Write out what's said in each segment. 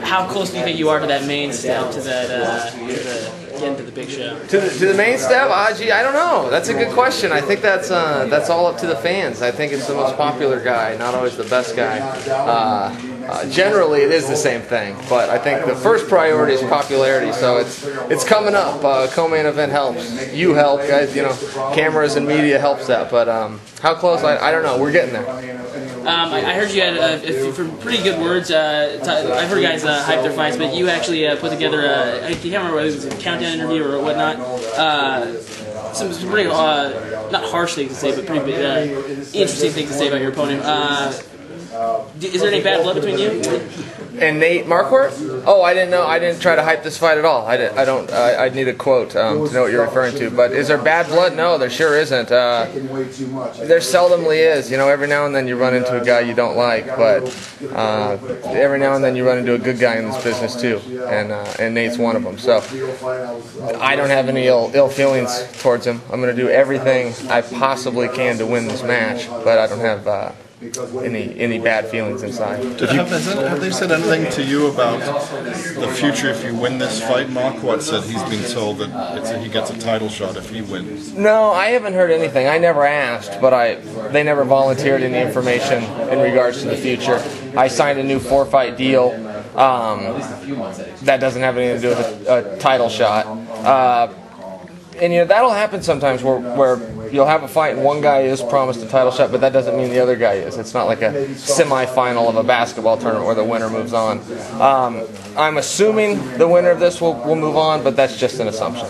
How close do you think you are to that main step, to that getting to the big show? To the main step, Aji, I don't know. That's a good question. I think that's all up to the fans. I think it's the most popular guy, not always the best guy. Generally, it is the same thing, but I think the first priority is popularity. So it's coming up. Co-main event helps. You help, guys. You know, cameras and media helps that. But how close? I don't know. We're getting there. I heard you had for pretty good words. I've heard guys hype their fights, but you actually put together I can't remember whether it was a countdown interview or whatnot. Some pretty not harsh things to say, but pretty interesting things to say about your opponent. Is there any bad blood between you and Nate Marquardt? Oh, I didn't know. I didn't try to hype this fight at all. I need a quote to know what you're referring to. But is there bad blood? No, there sure isn't. There seldomly is. You know, every now and then you run into a guy you don't like, but every now and then you run into a good guy in this business too, and Nate's one of them. So I don't have any ill feelings towards him. I'm going to do everything I possibly can to win this match, but I don't have any bad feelings inside. Have they said anything to you about the future if you win this fight? Marquardt said he's been told that he gets a title shot if he wins. No, I haven't heard anything. I never asked, but they never volunteered any information in regards to the future. I signed a new 4-fight deal. That doesn't have anything to do with a title shot. And you know that'll happen sometimes where you'll have a fight and one guy is promised a title shot, but that doesn't mean the other guy is. It's not like a semifinal of a basketball tournament where the winner moves on. I'm assuming the winner of this will move on, but that's just an assumption.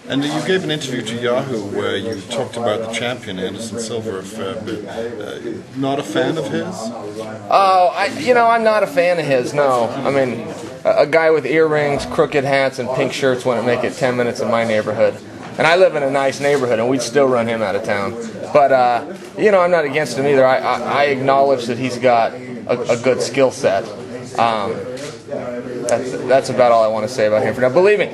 And you gave an interview to Yahoo where you talked about the champion, Anderson Silva, a fair bit. Not a fan of his? Oh, I'm not a fan of his, no. I mean, a guy with earrings, crooked hats, and pink shirts wouldn't make it 10 minutes in my neighborhood. And I live in a nice neighborhood, and we'd still run him out of town. But, I'm not against him either. I acknowledge that he's got a good skill set. That's about all I want to say about him for now. Believe me,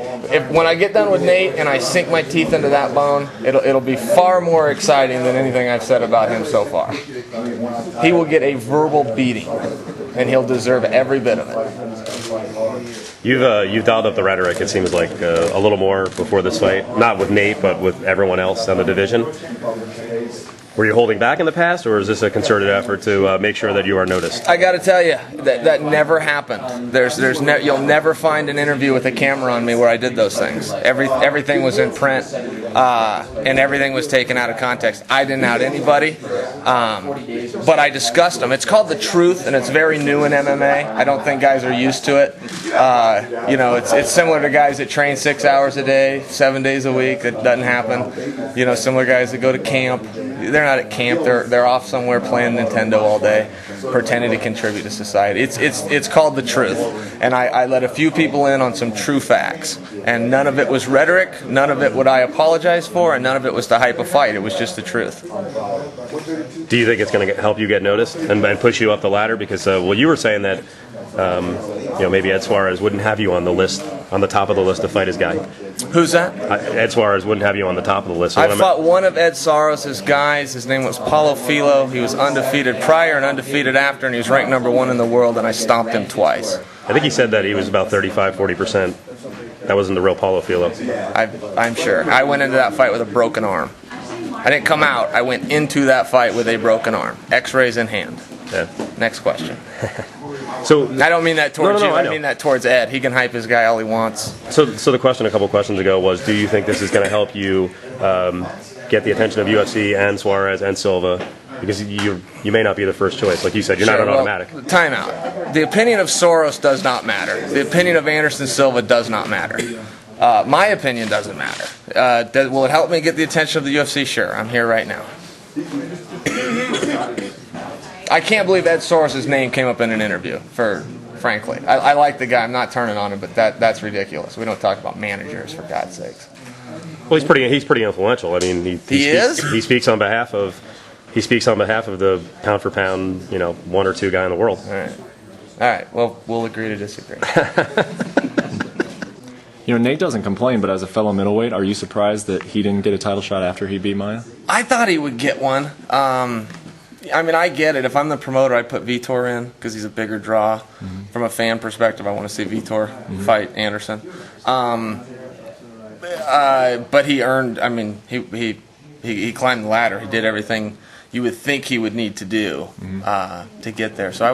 when I get done with Nate and I sink my teeth into that bone, it'll be far more exciting than anything I've said about him so far. He will get a verbal beating, and he'll deserve every bit of it. You've dialed up the rhetoric, it seems like, a little more before this fight. Not with Nate, but with everyone else in the division. Were you holding back in the past, or is this a concerted effort to make sure that you are noticed? I got to tell you, that never happened. You'll never find an interview with a camera on me where I did those things. Everything was in print, and everything was taken out of context. I didn't out anybody, but I discussed them. It's called The Truth, and it's very new in MMA. I don't think guys are used to it. It's similar to guys that train 6 hours a day, 7 days a week. It doesn't happen. Similar guys that go to camp. They're not at camp. They're off somewhere playing Nintendo all day, pretending to contribute to society. It's called The Truth, and I let a few people in on some true facts, and none of it was rhetoric, none of it would I apologize for, and none of it was to hype a fight. It was just the truth. Do you think it's going to help you get noticed and push you up the ladder? Because you were saying that maybe Ed Suarez wouldn't have you on the top of the list to fight his guy. Who's that? Ed Suarez wouldn't have you on the top of the list. So I fought one of Ed Suarez's guys. His name was Paulo Filho. He was undefeated prior and undefeated after, and he was ranked #1 in the world, and I stomped him twice. I think he said that he was about 35-40%. That wasn't the real Paulo Filho. I'm sure. I went into that fight with a broken arm. I didn't come out. I went into that fight with a broken arm. X-rays in hand. Yeah. Next question. So I don't mean that towards you. I I mean that towards Ed. He can hype his guy all he wants. So the question a couple questions ago was, do you think this is going to help you get the attention of UFC and Suarez and Silva? Because you may not be the first choice. Like you said, you're not an automatic. Time out. The opinion of Soros does not matter. The opinion of Anderson Silva does not matter. My opinion doesn't matter. Will it help me get the attention of the UFC? Sure. I'm here right now. I can't believe Ed Soros' name came up in an interview, frankly. I like the guy. I'm not turning on him, but that's ridiculous. We don't talk about managers, for God's sakes. Well, he's pretty influential. I mean, he speaks on behalf of the pound for pound, 1 or 2 guy in the world. All right. Well, we'll agree to disagree. Nate doesn't complain, but as a fellow middleweight, are you surprised that he didn't get a title shot after he beat Maia? I thought he would get one. I get it. If I'm the promoter, I'd put Vitor in because he's a bigger draw. from a fan perspective, I want to see Vitor fight Anderson. But he earned. I mean, he climbed the ladder. He did everything you would think he would need to do to get there. So I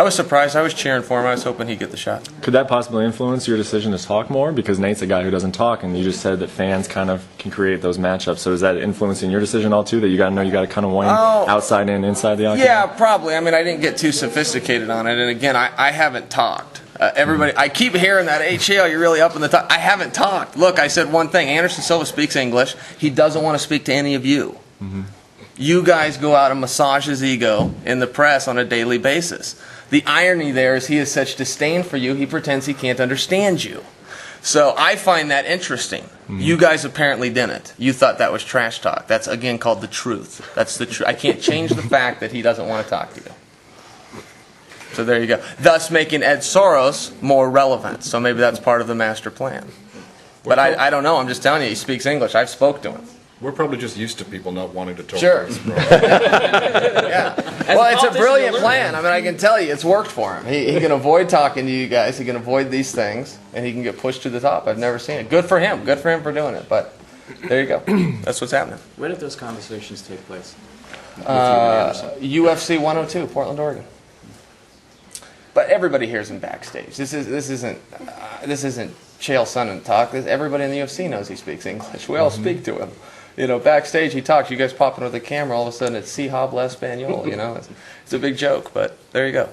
was surprised. I was cheering for him. I was hoping he'd get the shot. Could that possibly influence your decision to talk more? Because Nate's a guy who doesn't talk, and you just said that fans kind of can create those matchups. So is that influencing your decision all too? That you got to know you got to kind of win outside and inside the octagon? Yeah, probably. I mean, I didn't get too sophisticated on it. And again, I haven't talked. Everybody, I keep hearing that, hey, Chael, you're really up in the top. I haven't talked. Look, I said one thing. Anderson Silva speaks English. He doesn't want to speak to any of you. You guys go out and massage his ego in the press on a daily basis. The irony there is he has such disdain for you, he pretends he can't understand you. So I find that interesting. You guys apparently didn't. You thought that was trash talk. That's, again, called the truth. That's the truth. I can't change the fact that he doesn't want to talk to you. So there you go. Thus making Ed Soros more relevant. So maybe that's part of the master plan. But I don't know. I'm just telling you, he speaks English. I've spoke to him. We're probably just used to people not wanting to talk Sure. to us, bro. Yeah. Well, it's a brilliant plan. I mean, I can tell you, it's worked for him. He can avoid talking to you guys. He can avoid these things, and he can get pushed to the top. I've never seen it. Good for him. Good for him for doing it. But there you go. That's what's happening. Where did those conversations take place? UFC 102, Portland, Oregon. But everybody hears him backstage. This isn't Chael Sonnen talk. Everybody in the UFC knows he speaks English. We all speak to him. You know, backstage he talks. You guys pop in with the camera. All of a sudden it's Si habla español. You know, it's a big joke. But there you go.